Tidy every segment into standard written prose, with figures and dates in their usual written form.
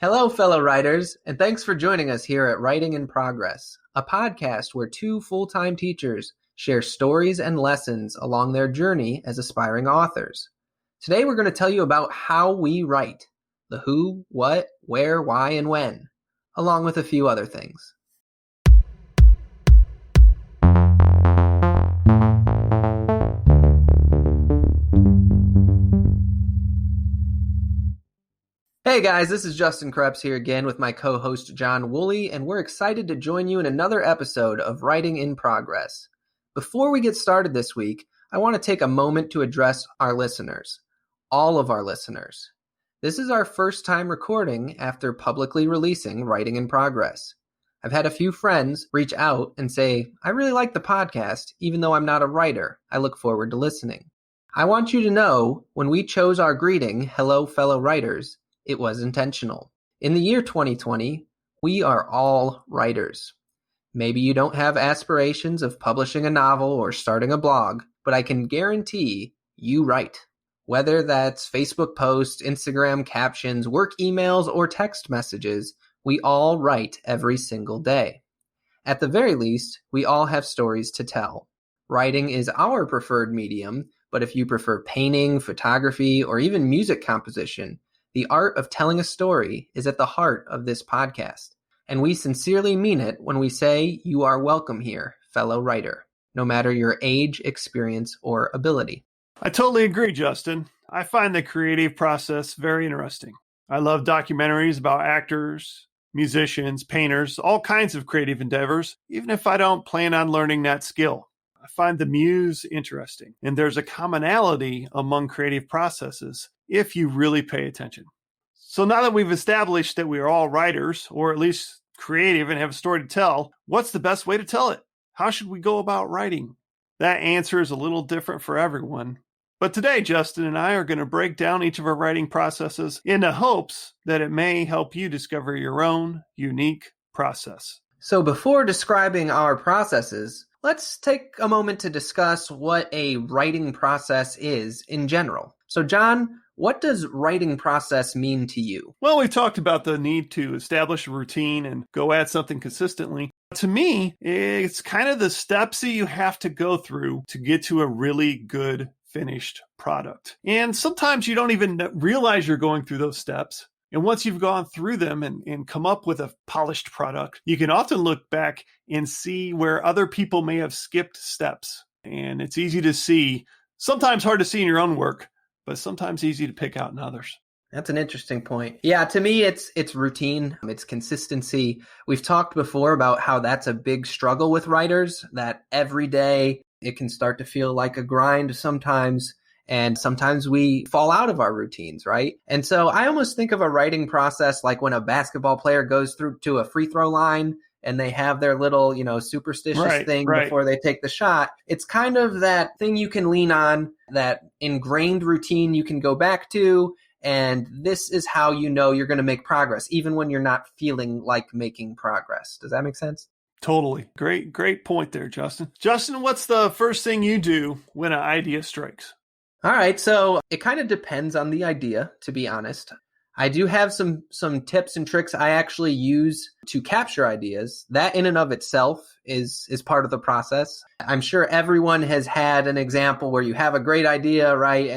Hello, fellow writers, and thanks for joining us here at Writing in Progress, a podcast where two full-time teachers share stories and lessons along their journey as aspiring authors. Today we're going to tell you about how we write, the who, what, where, why, and when, along with a few other things. Hey guys, this is Justin Creps here again with my co-host John Woolley, and we're excited to join you in another episode of Writing in Progress. Before we get started this week, I want to take a moment to address our listeners, all of our listeners. This is our first time recording after publicly releasing Writing in Progress. I've had a few friends reach out and say, I really like the podcast, even though I'm not a writer. I look forward to listening. I want you to know, when we chose our greeting, hello fellow writers, it was intentional. In the year 2020, we are all writers. Maybe you don't have aspirations of publishing a novel or starting a blog, but I can guarantee you write. Whether that's Facebook posts, Instagram captions, work emails, or text messages, we all write every single day. At the very least, we all have stories to tell. Writing is our preferred medium, but if you prefer painting, photography, or even music composition, the art of telling a story is at the heart of this podcast, and we sincerely mean it when we say you are welcome here, fellow writer, no matter your age, experience, or ability. I totally agree, Justin. I find the creative process very interesting. I love documentaries about actors, musicians, painters, all kinds of creative endeavors, even if I don't plan on learning that skill. I find the muse interesting, and there's a commonality among creative processes if you really pay attention. So now that we've established that we are all writers, or at least creative and have a story to tell, what's the best way to tell it? How should we go about writing? That answer is a little different for everyone. But today, Justin and I are going to break down each of our writing processes in the hopes that it may help you discover your own unique process. So before describing our processes, let's take a moment to discuss what a writing process is in general. So John, what does writing process mean to you? Well, we talked about the need to establish a routine and go at something consistently. To me, it's kind of the steps that you have to go through to get to a really good finished product. And sometimes you don't even realize you're going through those steps. And once you've gone through them and come up with a polished product, you can often look back and see where other people may have skipped steps. And it's easy to see, sometimes hard to see in your own work, but sometimes easy to pick out in others. That's an interesting point. Yeah, to me, it's routine, it's consistency. We've talked before about how that's a big struggle with writers, that every day it can start to feel like a grind sometimes. And sometimes we fall out of our routines, right? And so I almost think of a writing process like when a basketball player goes through to a free throw line and they have their little, superstitious thing before they take the shot. It's kind of that thing you can lean on, that ingrained routine you can go back to. And this is how you know you're going to make progress, even when you're not feeling like making progress. Does that make sense? Totally. Great point there, Justin. Justin, what's the first thing you do when an idea strikes? All right, so it kind of depends on the idea, to be honest. I do have some tips and tricks I actually use to capture ideas. That in and of itself is part of the process. I'm sure everyone has had an example where you have a great idea, right?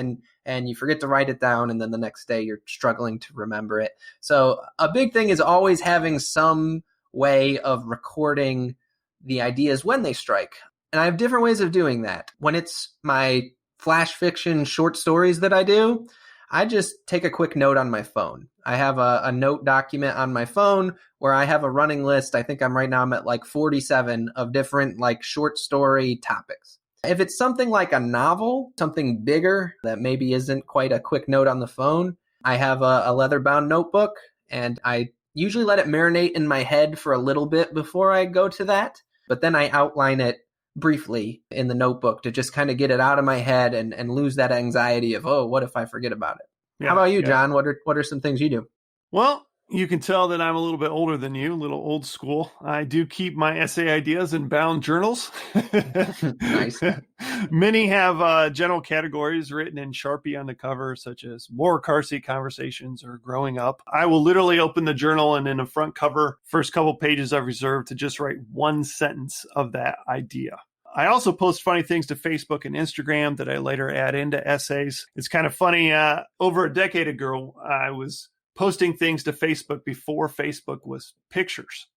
And you forget to write it down, and then the next day you're struggling to remember it. So a big thing is always having some way of recording the ideas when they strike. And I have different ways of doing that. When it's my flash fiction short stories that I do, I just take a quick note on my phone. I have a note document on my phone where I have a running list. I think right now I'm at like 47 of different short story topics. If it's something like a novel, something bigger that maybe isn't quite a quick note on the phone, I have a leather-bound notebook, and I usually let it marinate in my head for a little bit before I go to that. But then I outline it briefly in the notebook to just kind of get it out of my head and lose that anxiety of, oh, what if I forget about it? Yeah, how about you, John? What are some things you do? Well, You can tell that I'm a little bit older than you, a little old school. I do keep my essay ideas in bound journals. Nice. Many have general categories written in Sharpie on the cover, such as more car seat conversations or growing up. I will literally open the journal, and in the front cover, first couple pages I've reserved to just write one sentence of that idea. I also post funny things to Facebook and Instagram that I later add into essays. It's kind of funny. Over a decade ago, I was posting things to Facebook before Facebook was pictures.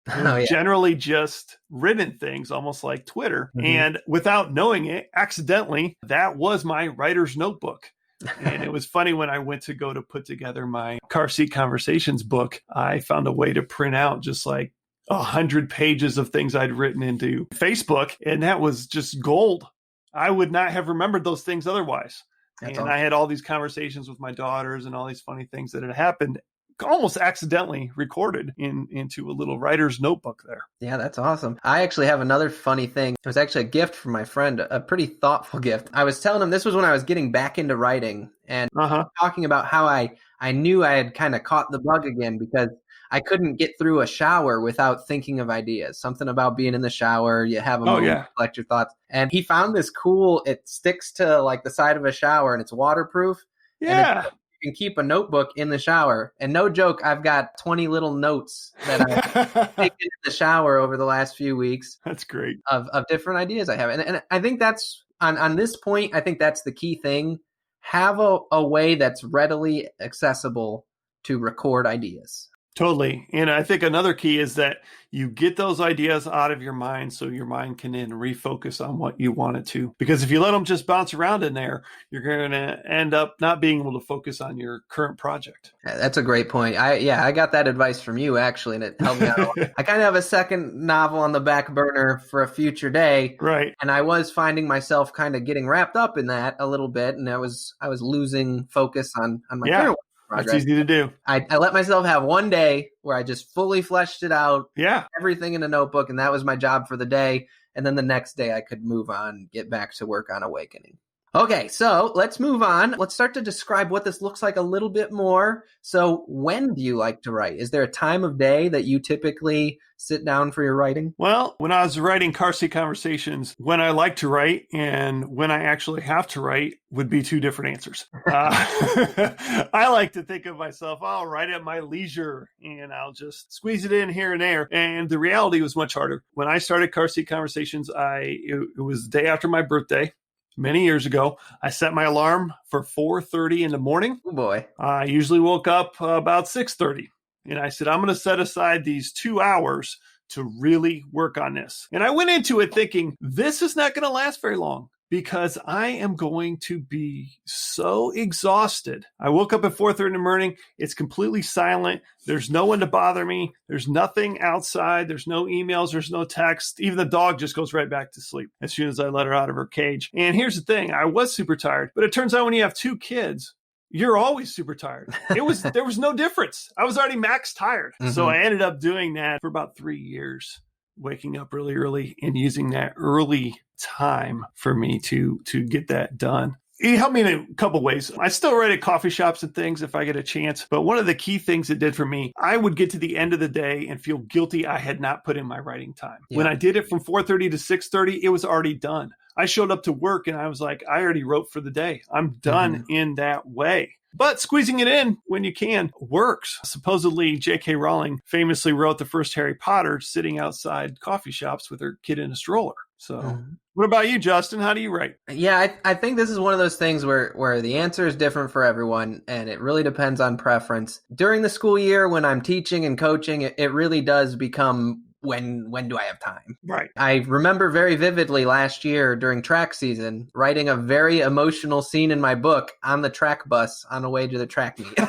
It was generally just written things, almost like Twitter. Mm-hmm. And without knowing it, accidentally, that was my writer's notebook. And it was funny when I went to go to put together my Car Seat Conversations book, I found a way to print out just like 100 pages of things I'd written into Facebook. And that was just gold. I would not have remembered those things otherwise. That's awesome. I had all these conversations with my daughters and all these funny things that had happened, almost accidentally recorded into a little writer's notebook there. Yeah, that's awesome. I actually have another funny thing. It was actually a gift from my friend, a pretty thoughtful gift. I was telling him this was when I was getting back into writing and talking about how I knew I had kind of caught the bug again because I couldn't get through a shower without thinking of ideas. Something about being in the shower, you have a moment to collect your thoughts. And he found this cool, it sticks to like the side of a shower and it's waterproof. Yeah. And you can keep a notebook in the shower. And no joke, I've got 20 little notes that I've taken in the shower over the last few weeks. That's great. Of different ideas I have. And I think that's, on this point, I think that's the key thing. Have a way that's readily accessible to record ideas. Totally. And I think another key is that you get those ideas out of your mind so your mind can then refocus on what you want it to. Because if you let them just bounce around in there, you're going to end up not being able to focus on your current project. That's a great point. I got that advice from you, actually, and it helped me out a lot. I kind of have a second novel on the back burner for a future day. Right. And I was finding myself kind of getting wrapped up in that a little bit, and I was losing focus on my current one. Progress. That's easy to do. I let myself have one day where I just fully fleshed it out. Yeah. Everything in a notebook. And that was my job for the day. And then the next day I could move on, get back to work on Awakening. Okay, so let's move on. Let's start to describe what this looks like a little bit more. So when do you like to write? Is there a time of day that you typically sit down for your writing? Well, when I was writing Car Seat Conversations, when I like to write and when I actually have to write would be two different answers. I like to think of myself, I'll write at my leisure and I'll just squeeze it in here and there. And the reality was much harder. When I started Car Seat Conversations, it was the day after my birthday. Many years ago, I set my alarm for 4:30 in the morning. Oh boy. I usually woke up about 6:30. And I said, I'm going to set aside these 2 hours to really work on this. And I went into it thinking, this is not going to last very long because I am going to be so exhausted. I woke up at 4:30 in the morning. It's completely silent. There's no one to bother me. There's nothing outside. There's no emails. There's no text. Even the dog just goes right back to sleep as soon as I let her out of her cage. And here's the thing. I was super tired, but it turns out when you have 2 kids, you're always super tired. There was no difference. I was already max tired. Mm-hmm. So I ended up doing that for about 3 years, waking up really early and using that early time for me to get that done. It helped me in a couple ways. I still write at coffee shops and things if I get a chance. But one of the key things it did for me, I would get to the end of the day and feel guilty I had not put in my writing time. Yeah. When I did it from 4:30 to 6:30, it was already done. I showed up to work and I was like, I already wrote for the day. I'm done in that way. But squeezing it in when you can works. Supposedly, J.K. Rowling famously wrote the first Harry Potter sitting outside coffee shops with her kid in a stroller. So what about you, Justin? How do you write? Yeah, I think this is one of those things where the answer is different for everyone, and it really depends on preference. During the school year, when I'm teaching and coaching, it really does become when do I have time? Right. I remember very vividly last year during track season, writing a very emotional scene in my book on the track bus on the way to the track meet.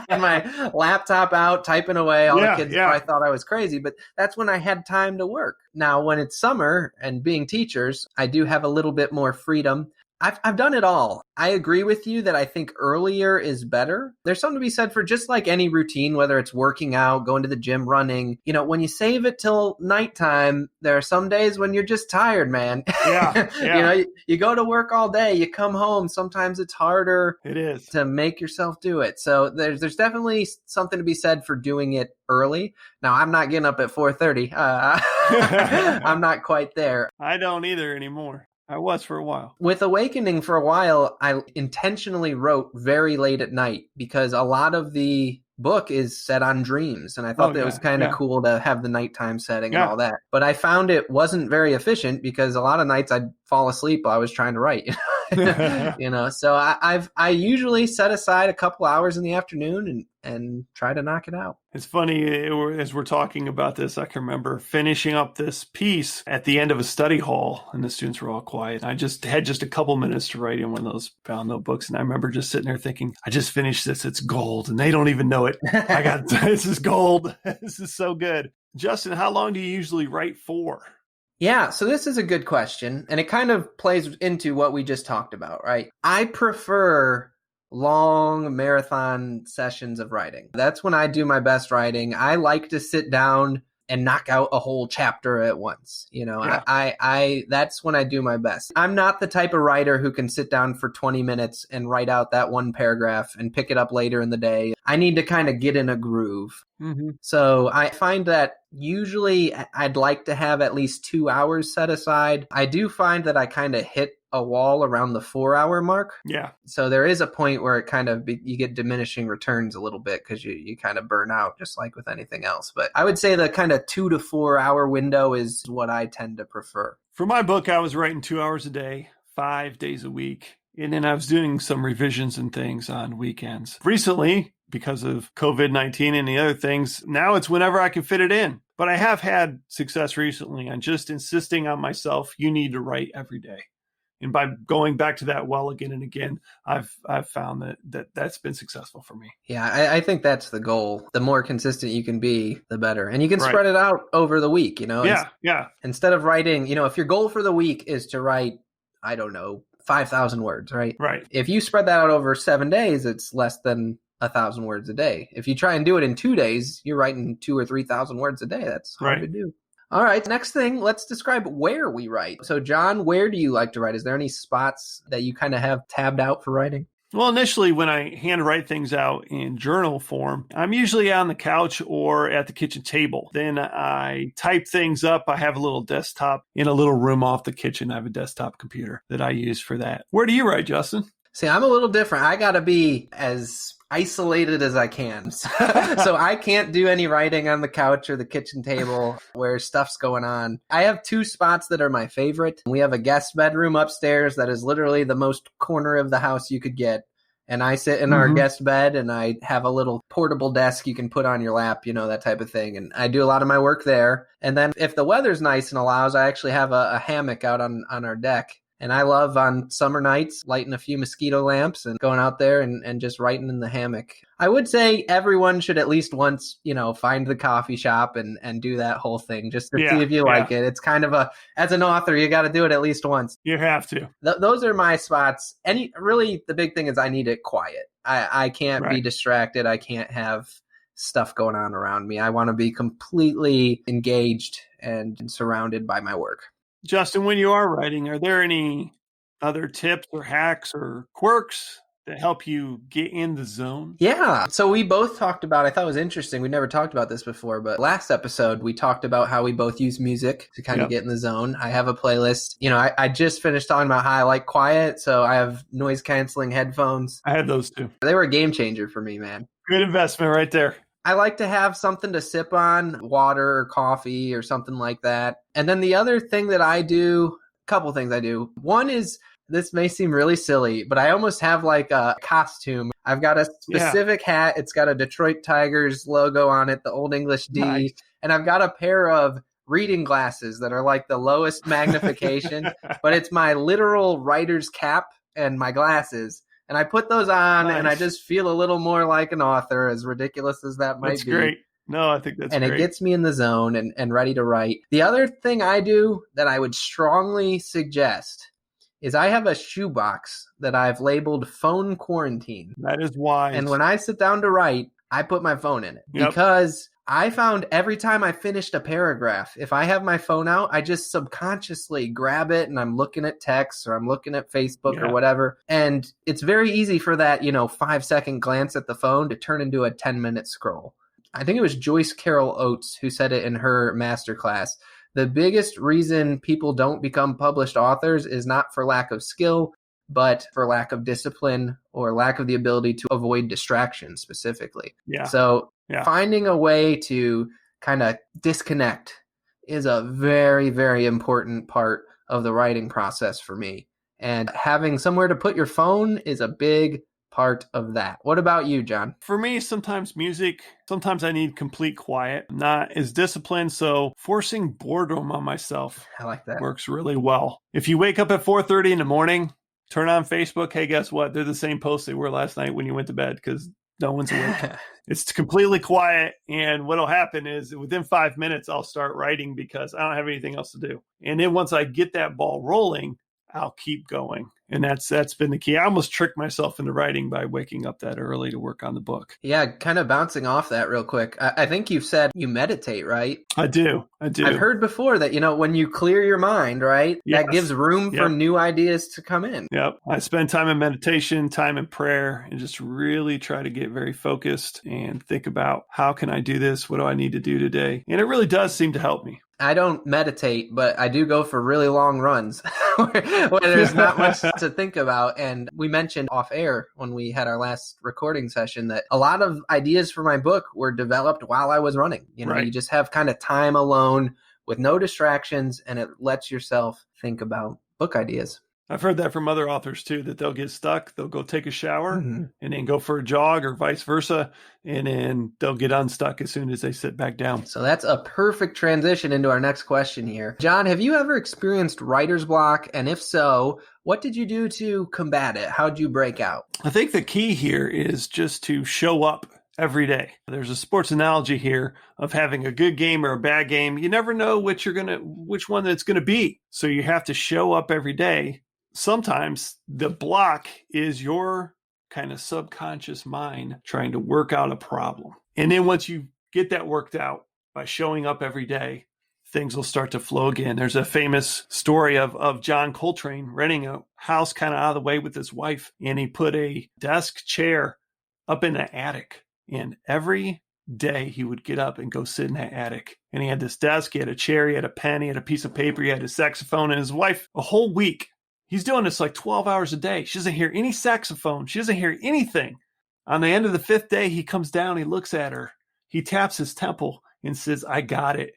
And my laptop out, typing away. All the kids probably thought I was crazy, but that's when I had time to work. Now, when it's summer and being teachers, I do have a little bit more freedom. I've done it all. I agree with you that I think earlier is better. There's something to be said for just like any routine, whether it's working out, going to the gym, running. When you save it till nighttime, there are some days when you're just tired, man. Yeah. You go to work all day, you come home. Sometimes it's harder It is to make yourself do it. So there's definitely something to be said for doing it early. Now, I'm not getting up at 4:30. I'm not quite there. I don't either anymore. I was for a while. With Awakening for a while, I intentionally wrote very late at night because a lot of the book is set on dreams. And I thought that was kind of cool to have the nighttime setting and all that. But I found it wasn't very efficient because a lot of nights I'd fall asleep while I was trying to write. So I usually set aside a couple hours in the afternoon and try to knock it out. It's funny, as we're talking about this, I can remember finishing up this piece at the end of a study hall, and the students were all quiet. I just had a couple minutes to write in one of those bound notebooks, and I remember just sitting there thinking, I just finished this. It's gold, and they don't even know it. This is gold. This is so good. Justin, how long do you usually write for? Yeah, so this is a good question, and it kind of plays into what we just talked about, right? I prefer long marathon sessions of writing. That's when I do my best writing. I like to sit down and knock out a whole chapter at once. That's when I do my best. I'm not the type of writer who can sit down for 20 minutes and write out that one paragraph and pick it up later in the day. I need to kind of get in a groove. Mm-hmm. So I find that usually I'd like to have at least 2 hours set aside. I do find that I kind of hit a wall around the 4-hour mark. Yeah. So there is a point where it kind of you get diminishing returns a little bit because you kind of burn out, just like with anything else. But I would say the kind of 2 to 4 hour window is what I tend to prefer. For my book, I was writing 2 hours a day, 5 days a week. And then I was doing some revisions and things on weekends. Recently, because of COVID-19 and the other things, now it's whenever I can fit it in. But I have had success recently on just insisting on myself, you need to write every day. And by going back to that well again and again, I've found that's been successful for me. Yeah, I think that's the goal. The more consistent you can be, the better. And you can spread it out over the week, Yeah. Instead of writing, if your goal for the week is to write, 5,000 words, right? Right. If you spread that out over 7 days, it's less than 1,000 words a day. If you try and do it in 2 days, you're writing 2,000 or 3,000 words a day. That's hard to do. All right. Next thing, let's describe where we write. So, John, where do you like to write? Is there any spots that you kind of have tabbed out for writing? Well, initially, when I handwrite things out in journal form, I'm usually on the couch or at the kitchen table. Then I type things up. I have a little desktop in a little room off the kitchen. I have a desktop computer that I use for that. Where do you write, Justin? See, I'm a little different. I got to be as isolated as I can. So I can't do any writing on the couch or the kitchen table where stuff's going on. I have 2 spots that are my favorite. We have a guest bedroom upstairs that is literally the most corner of the house you could get. And I sit in our guest bed and I have a little portable desk you can put on your lap, that type of thing. And I do a lot of my work there. And then if the weather's nice and allows, I actually have a hammock out on our deck. And I love on summer nights lighting a few mosquito lamps and going out there and just writing in the hammock. I would say everyone should at least once, find the coffee shop and do that whole thing just to see if you like it. It's kind of as an author, you got to do it at least once. You have to. Those are my spots. Really, the big thing is I need it quiet. I can't be distracted. I can't have stuff going on around me. I want to be completely engaged and surrounded by my work. Justin, when you are writing, are there any other tips or hacks or quirks that help you get in the zone? Yeah. So we both talked about, I thought it was interesting. We never talked about this before, but last episode, we talked about how we both use music to kind of get in the zone. I have a playlist. I just finished talking about how I like quiet. So I have noise canceling headphones. I had those too. They were a game changer for me, man. Good investment right there. I like to have something to sip on, water or coffee or something like that. And then the other thing that I do, a couple things I do. One is, this may seem really silly, but I almost have like a costume. I've got a specific hat. It's got a Detroit Tigers logo on it, the Old English D. Nice. And I've got a pair of reading glasses that are like the lowest magnification, but it's my literal writer's cap and my glasses. And I put those on and I just feel a little more like an author, as ridiculous as that might be. That's great. No, I think that's great. And it gets me in the zone and ready to write. The other thing I do that I would strongly suggest is I have a shoebox that I've labeled phone quarantine. That is wise. And when I sit down to write, I put my phone in it Yep. because I found every time I finished a paragraph, if I have my phone out, I just subconsciously grab it and I'm looking at text or I'm looking at Facebook or whatever. And it's very easy for that, 5-second glance at the phone to turn into a 10-minute scroll. I think it was Joyce Carol Oates who said it in her masterclass. The biggest reason people don't become published authors is not for lack of skill, but for lack of discipline or lack of the ability to avoid distraction specifically. Yeah. So finding a way to kind of disconnect is a very, very important part of the writing process for me. And having somewhere to put your phone is a big part of that. What about you, John? For me, sometimes music, sometimes I need complete quiet. I'm not as disciplined, so forcing boredom on myself I like that. works really well. If you wake up at 4:30 in the morning, turn on Facebook, hey, guess what? They're the same posts they were last night when you went to bed because no one's awake. It's completely quiet, and what'll happen is within 5 minutes, I'll start writing because I don't have anything else to do. And then once I get that ball rolling, I'll keep going. And that's been the key. I almost tricked myself into writing by waking up that early to work on the book. Yeah, kind of bouncing off that real quick. I think you've said you meditate, right? I do. I've heard before that, when you clear your mind, right, that gives room for new ideas to come in. Yep. I spend time in meditation, time in prayer, and just really try to get very focused and think about how can I do this? What do I need to do today? And it really does seem to help me. I don't meditate, but I do go for really long runs where there's not much to think about. And we mentioned off air when we had our last recording session that a lot of ideas for my book were developed while I was running. You just have kind of time alone with no distractions, and it lets yourself think about book ideas. I've heard that from other authors too, that they'll get stuck, they'll go take a shower and then go for a jog or vice versa, and then they'll get unstuck as soon as they sit back down. So that's a perfect transition into our next question here. John, have you ever experienced writer's block? And if so, what did you do to combat it? How'd you break out? I think the key here is just to show up every day. There's a sports analogy here of having a good game or a bad game. You never know which one that's going to be. So you have to show up every day. Sometimes the block is your kind of subconscious mind trying to work out a problem. And then once you get that worked out by showing up every day, things will start to flow again. There's a famous story of John Coltrane renting a house kind of out of the way with his wife, and he put a desk chair up in the attic. And every day he would get up and go sit in that attic. And he had this desk, he had a chair, he had a pen, he had a piece of paper, he had his saxophone, and his wife, a whole week, he's doing this like 12 hours a day. She doesn't hear any saxophone. She doesn't hear anything. On the end of the 5th day, he comes down, he looks at her, he taps his temple and says, I got it.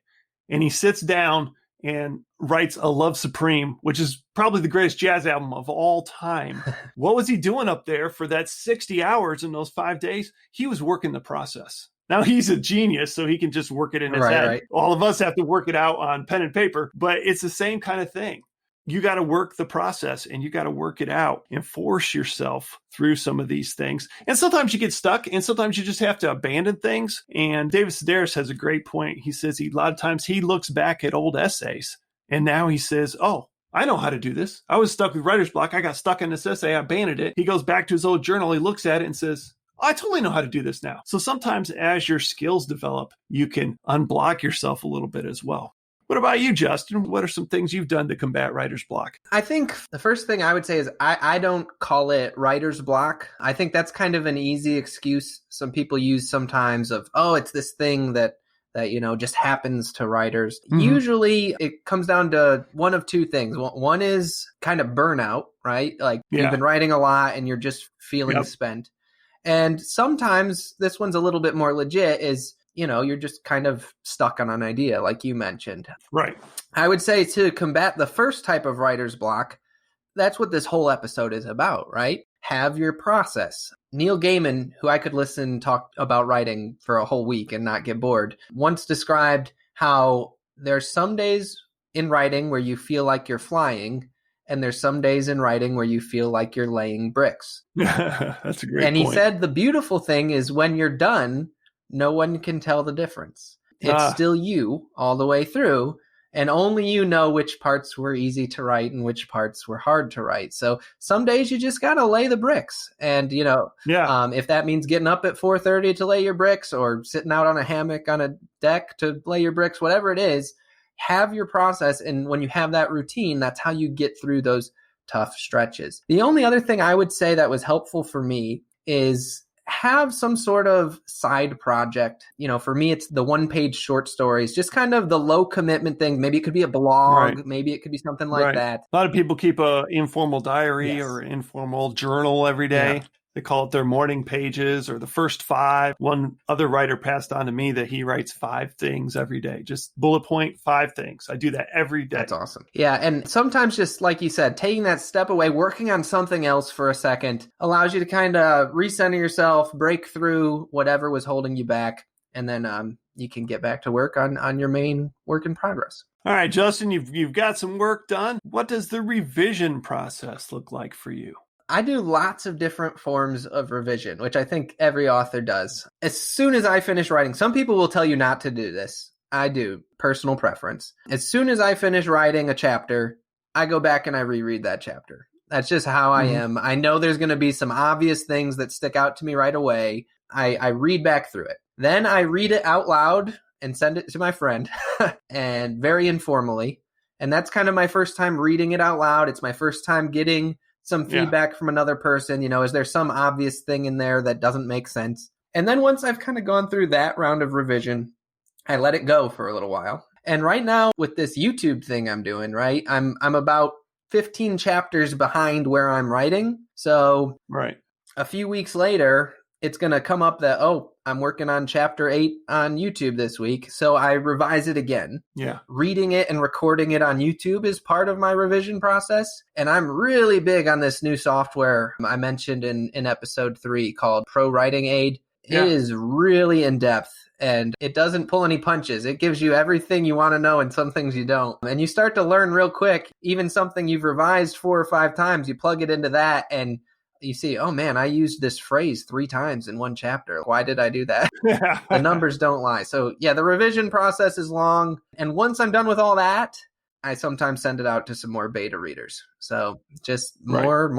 And he sits down and writes A Love Supreme, which is probably the greatest jazz album of all time. What was he doing up there for that 60 hours in those 5 days? He was working the process. Now he's a genius, so he can just work it in his head. Right. All of us have to work it out on pen and paper, but it's the same kind of thing. You got to work the process and you got to work it out and force yourself through some of these things. And sometimes you get stuck and sometimes you just have to abandon things. And David Sedaris has a great point. He says a lot of times he looks back at old essays and now he says, oh, I know how to do this. I was stuck with writer's block. I got stuck in this essay. I abandoned it. He goes back to his old journal. He looks at it and says, I totally know how to do this now. So sometimes as your skills develop, you can unblock yourself a little bit as well. What about you, Justin? What are some things you've done to combat writer's block? I think the first thing I would say is I don't call it writer's block. I think that's kind of an easy excuse some people use sometimes of, oh, it's this thing that just happens to writers. Mm-hmm. Usually it comes down to one of two things. One is kind of burnout, right? Like you've been writing a lot and you're just feeling spent. And sometimes this one's a little bit more legit is, you're just kind of stuck on an idea, like you mentioned. Right. I would say to combat the first type of writer's block, that's what this whole episode is about, right? Have your process. Neil Gaiman, who I could listen talk about writing for a whole week and not get bored, once described how there's some days in writing where you feel like you're flying, and there's some days in writing where you feel like you're laying bricks. That's a great point. And he said the beautiful thing is when you're done, no one can tell the difference. It's still you all the way through. And only you know which parts were easy to write and which parts were hard to write. So some days you just got to lay the bricks. And, Yeah. if that means getting up at 4:30 to lay your bricks or sitting out on a hammock on a deck to lay your bricks, whatever it is, have your process. And when you have that routine, that's how you get through those tough stretches. The only other thing I would say that was helpful for me is have some sort of side project. For me, it's the 1-page short stories, just kind of the low commitment thing. Maybe it could be a blog. Right. Maybe it could be something like that. A lot of people keep a informal diary Yes. or informal journal every day. Yeah. They call it their morning pages or the first 5. One other writer passed on to me that he writes 5 things every day. Just bullet point 5 things. I do that every day. That's awesome. Yeah. And sometimes just like you said, taking that step away, working on something else for a second allows you to kind of recenter yourself, break through whatever was holding you back. And then you can get back to work on your main work in progress. All right, Justin, you've got some work done. What does the revision process look like for you? I do lots of different forms of revision, which I think every author does. As soon as I finish writing, some people will tell you not to do this. I do, personal preference. As soon as I finish writing a chapter, I go back and I reread that chapter. That's just how I am. I know there's going to be some obvious things that stick out to me right away. I read back through it. Then I read it out loud and send it to my friend, and very informally. And that's kind of my first time reading it out loud. It's my first time getting some feedback from another person. Is there some obvious thing in there that doesn't make sense? And then once I've kind of gone through that round of revision, I let it go for a little while. And right now with this YouTube thing I'm doing, right, I'm about 15 chapters behind where I'm writing. So a few weeks later, it's going to come up that, I'm working on chapter 8 on YouTube this week. So I revise it again. Yeah. Reading it and recording it on YouTube is part of my revision process. And I'm really big on this new software I mentioned in episode 3 called Pro Writing Aid. It is really in depth and it doesn't pull any punches. It gives you everything you want to know and some things you don't. And you start to learn real quick, even something you've revised 4 or 5 times, you plug it into that and you see, oh man, I used this phrase 3 times in one chapter. Why did I do that? The numbers don't lie. So yeah, the revision process is long. And once I'm done with all that, I sometimes send it out to some more beta readers. So just more.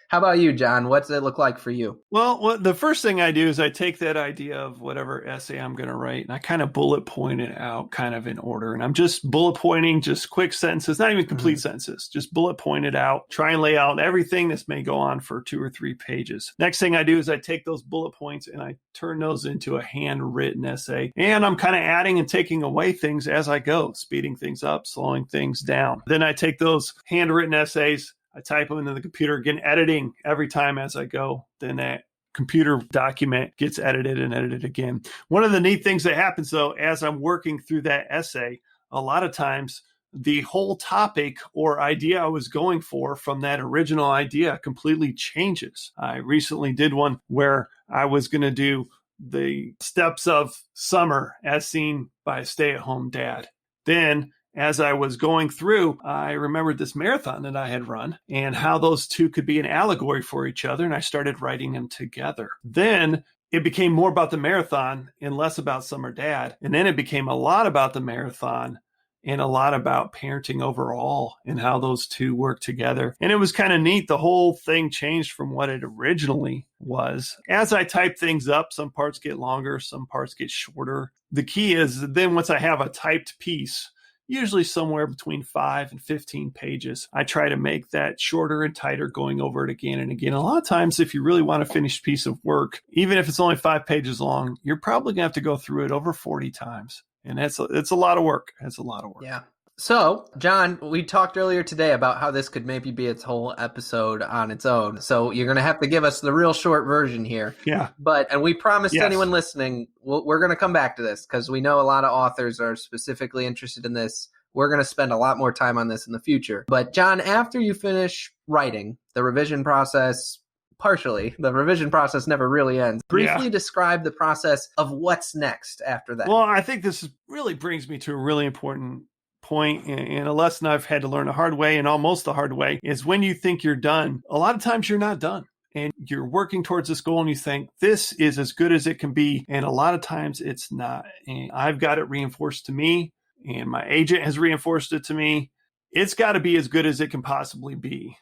How about you, John? What's it look like for you? Well, the first thing I do is I take that idea of whatever essay I'm going to write and I kind of bullet point it out kind of in order. And I'm just bullet pointing just quick sentences, not even complete sentences, just bullet point it out, try and lay out everything. This may go on for 2 or 3 pages. Next thing I do is I take those bullet points and I turn those into a handwritten essay. And I'm kind of adding and taking away things as I go, speeding things up, slowing things down. Then I take those handwritten essays, I type them into the computer, again, editing every time as I go. Then that computer document gets edited and edited again. One of the neat things that happens, though, as I'm working through that essay, a lot of times the whole topic or idea I was going for from that original idea completely changes. I recently did one where I was going to do the steps of summer as seen by a stay-at-home dad. Then as I was going through, I remembered this marathon that I had run and how those two could be an allegory for each other. And I started writing them together. Then it became more about the marathon and less about summer dad. And then it became a lot about the marathon and a lot about parenting overall and how those two work together. And it was kind of neat. The whole thing changed from what it originally was. As I type things up, some parts get longer, some parts get shorter. The key is then once I have a typed piece, usually somewhere between 5 and 15 pages, I try to make that shorter and tighter, going over it again and again. A lot of times, if you really want a finished piece of work, even if it's only 5 pages long, you're probably going to have to go through it over 40 times. And it's a lot of work. It's a lot of work. Yeah. So, John, we talked earlier today about how this could maybe be its whole episode on its own. So you're going to have to give us the real short version here. Yeah. And we promised anyone listening, we're going to come back to this because we know a lot of authors are specifically interested in this. We're going to spend a lot more time on this in the future. But John, after you finish writing, the revision process, the revision process never really ends. Briefly describe the process of what's next after that. Well, I think this really brings me to a really important point and a lesson I've had to learn the hard way and almost the hard way is when you think you're done, a lot of times you're not done. and you're working towards this goal and you think this is as good as it can be. And a lot of times it's not. And I've got it reinforced to me, and my agent has reinforced it to me. It's got to be as good as it can possibly be,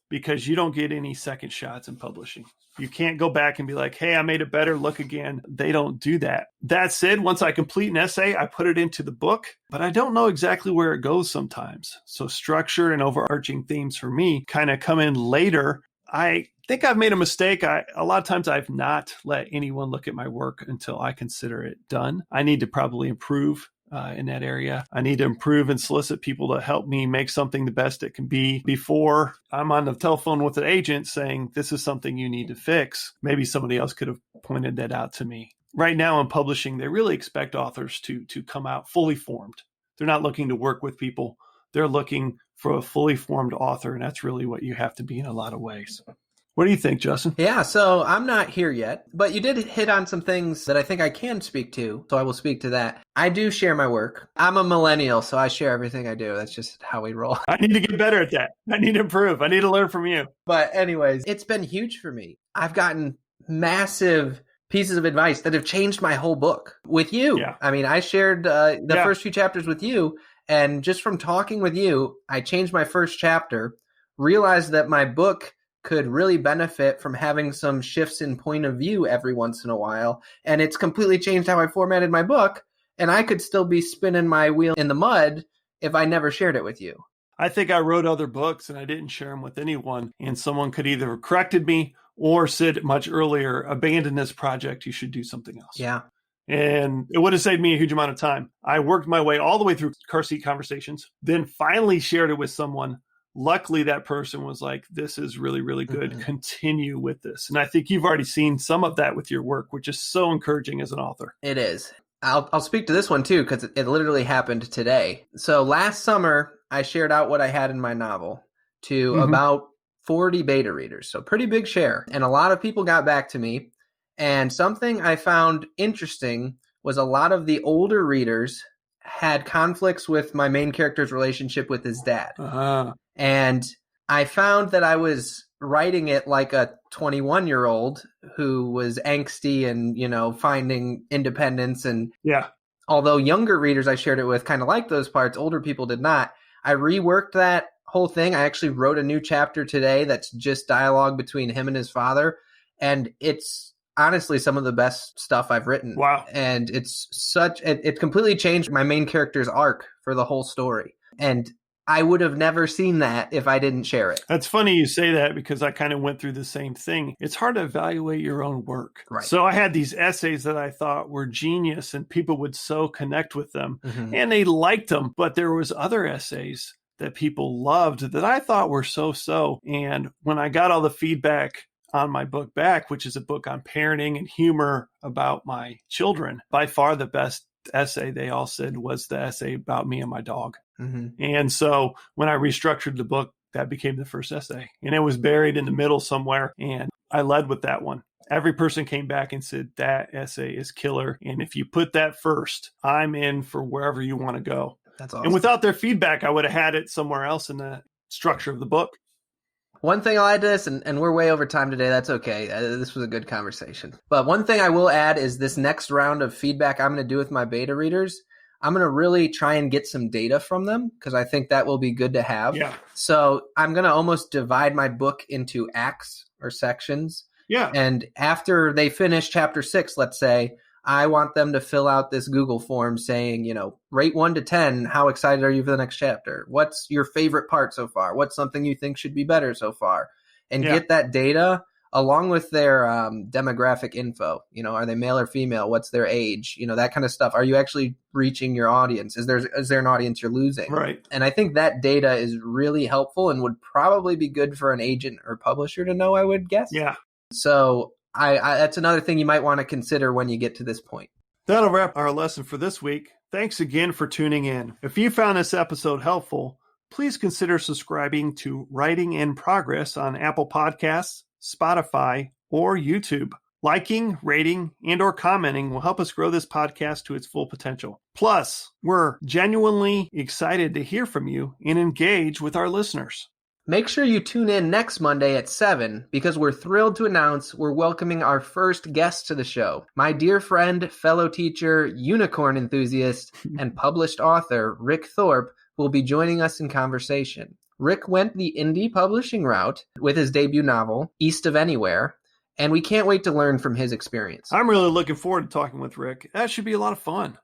because you don't get any second shots in publishing. You can't go back and be like, hey, I made it better. Look again. They don't do that. That said, once I complete an essay, I put it into the book, but I don't know exactly where it goes sometimes. So structure and overarching themes for me kind of come in later. I think I've made a mistake. A lot of times I've not let anyone look at my work until I consider it done. I need to probably improve in that area. I need to improve and solicit people to help me make something the best it can be before I'm on the telephone with an agent saying, this is something you need to fix. Maybe somebody else could have pointed that out to me. Right now in publishing, they really expect authors to come out fully formed. They're not looking to work with people. They're looking for a fully formed author, and that's really what you have to be in a lot of ways. What do you think, Justin? Yeah, so I'm not here yet, but you did hit on some things that I think I can speak to, so I will speak to that. I do share my work. I'm a millennial, so I share everything I do. That's just how we roll. I need to get better at that. I need to improve. I need to learn from you. But anyways, it's been huge for me. I've gotten massive pieces of advice that have changed my whole book with you. Yeah. I mean, I shared the first few chapters with you, and just from talking with you, I changed my first chapter, realized that my book could really benefit from having some shifts in point of view every once in a while. And it's completely changed how I formatted my book. And I could still be spinning my wheel in the mud if I never shared it with you. I think I wrote other books and I didn't share them with anyone. And someone could either have corrected me or said much earlier, abandon this project, you should do something else. Yeah. And it would have saved me a huge amount of time. I worked my way all the way through car seat conversations, then finally shared it with someone. Luckily, that person was like, this is really, really good. Mm-hmm. Continue with this. And I think you've already seen some of that with your work, which is so encouraging as an author. It is. I'll speak to this one too, because it literally happened today. So last summer, I shared out what I had in my novel to about 40 beta readers. So pretty big share. And a lot of people got back to me. And something I found interesting was a lot of the older readers had conflicts with my main character's relationship with his dad. Uh-huh. And I found that I was writing it like a 21-year-old who was angsty and, finding independence. And although younger readers I shared it with kind of liked those parts, older people did not. I reworked that whole thing. I actually wrote a new chapter today that's just dialogue between him and his father. And it's honestly some of the best stuff I've written. Wow. And it completely changed my main character's arc for the whole story. And I would have never seen that if I didn't share it. That's funny you say that, because I kind of went through the same thing. It's hard to evaluate your own work. Right. So I had these essays that I thought were genius and people would so connect with them and they liked them. But there was other essays that people loved that I thought were so. And when I got all the feedback on my book back, which is a book on parenting and humor about my children, by far the best essay they all said was the essay about me and my dog. And so when I restructured the book, that became the first essay, and it was buried in the middle somewhere. And I led with that one. Every person came back and said, that essay is killer. And if you put that first, I'm in for wherever you want to go. That's awesome. And without their feedback, I would have had it somewhere else in the structure of the book. One thing I'll add to this, and we're way over time today, that's okay. This was a good conversation. But one thing I will add is this next round of feedback I'm going to do with my beta readers, I'm going to really try and get some data from them, because I think that will be good to have. Yeah. So I'm going to almost divide my book into acts or sections. Yeah. And after they finish chapter 6, let's say, I want them to fill out this Google form saying, rate 1 to 10. How excited are you for the next chapter? What's your favorite part so far? What's something you think should be better so far? And get that data along with their demographic info. Are they male or female? What's their age? That kind of stuff. Are you actually reaching your audience? Is there an audience you're losing? Right. And I think that data is really helpful and would probably be good for an agent or publisher to know, I would guess. Yeah. So I that's another thing you might want to consider when you get to this point. That'll wrap our lesson for this week. Thanks again for tuning in. If you found this episode helpful, please consider subscribing to Writing in Progress on Apple Podcasts, Spotify, or YouTube. Liking, rating, and or commenting will help us grow this podcast to its full potential. Plus, we're genuinely excited to hear from you and engage with our listeners. Make sure you tune in next Monday at 7 because we're thrilled to announce we're welcoming our first guest to the show. My dear friend, fellow teacher, unicorn enthusiast, and published author Rick Thorpe will be joining us in conversation. Rick went the indie publishing route with his debut novel, East of Anywhere, and we can't wait to learn from his experience. I'm really looking forward to talking with Rick. That should be a lot of fun.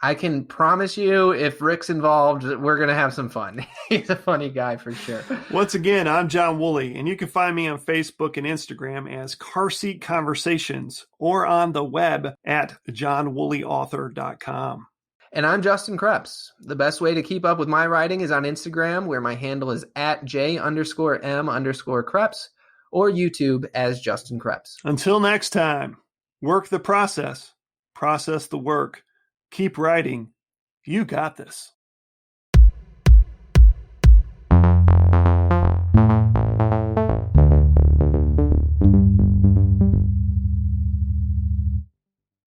I can promise you, if Rick's involved, we're going to have some fun. He's a funny guy for sure. Once again, I'm John Woolley, and you can find me on Facebook and Instagram as Car Seat Conversations or on the web at johnwooleyauthor.com. And I'm Justin Creps. The best way to keep up with my writing is on Instagram, where my handle is at @J_M_Creps, or YouTube as Justin Creps. Until next time, work the process the work. Keep writing. You got this.